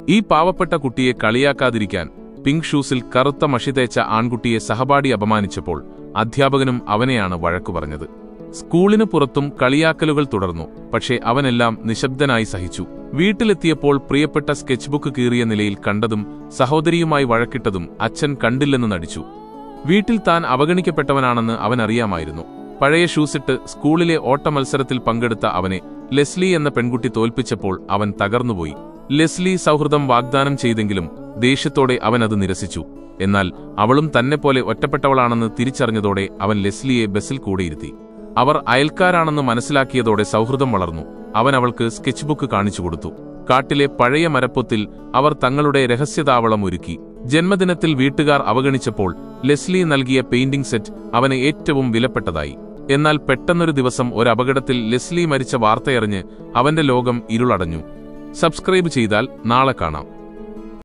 ഈ പാവപ്പെട്ട കുട്ടിയെ കളിയാക്കാതിരിക്കാൻ പിങ്ക് ഷൂസിൽ കറുത്ത മഷി തേച്ച ആൺകുട്ടിയെ സഹപാഠി അപമാനിച്ചപ്പോൾ അധ്യാപകനും അവനെയാണ് വഴക്കു പറഞ്ഞത്. സ്കൂളിനു പുറത്തും കളിയാക്കലുകൾ തുടർന്നു. പക്ഷേ അവനെല്ലാം നിശബ്ദനായി സഹിച്ചു. വീട്ടിലെത്തിയപ്പോൾ പ്രിയപ്പെട്ട സ്കെച്ച് ബുക്ക് കീറിയ നിലയിൽ കണ്ടതും സഹോദരിയുമായി വഴക്കിട്ടതും അച്ഛൻ കണ്ടില്ലെന്ന് നടിച്ചു. വീട്ടിൽ താൻ അവഗണിക്കപ്പെട്ടവനാണെന്ന് അവനറിയാമായിരുന്നു. പഴയ ഷൂസിട്ട് സ്കൂളിലെ ഓട്ടമത്സരത്തിൽ പങ്കെടുത്ത അവനെ ലെസ്ലി എന്ന പെൺകുട്ടി തോൽപ്പിച്ചപ്പോൾ അവൻ തകർന്നുപോയി. ലെസ്ലി സൗഹൃദം വാഗ്ദാനം ചെയ്തെങ്കിലും ദേഷ്യത്തോടെ അവൻ അത് നിരസിച്ചു. എന്നാൽ അവളും തന്നെപ്പോലെ ഒറ്റപ്പെട്ടവളാണെന്ന് തിരിച്ചറിഞ്ഞതോടെ അവൻ ലെസ്ലിയെ ബസ്സിൽ കൂടെയിരുത്തി. അവർ അയൽക്കാരാണെന്ന് മനസ്സിലാക്കിയതോടെ സൗഹൃദം വളർന്നു. അവൻ അവൾക്ക് സ്കെച്ച് ബുക്ക് കാണിച്ചുകൊടുത്തു. കാട്ടിലെ പഴയ മരപ്പൊത്തിൽ അവർ തങ്ങളുടെ രഹസ്യതാവളം ഒരുക്കി. ജന്മദിനത്തിൽ വീട്ടുകാർ അവഗണിച്ചപ്പോൾ ലെസ്ലി നൽകിയ പെയിന്റിംഗ് സെറ്റ് അവന് ഏറ്റവും വിലപ്പെട്ടതായി. എന്നാൽ പെട്ടെന്നൊരു ദിവസം ഒരപകടത്തിൽ ലെസ്ലി മരിച്ച വാർത്തയറിഞ്ഞ് അവന്റെ ലോകം ഇരുളടഞ്ഞു. സബ്സ്ക്രൈബ് ചെയ്താൽ നാളെ കാണാം.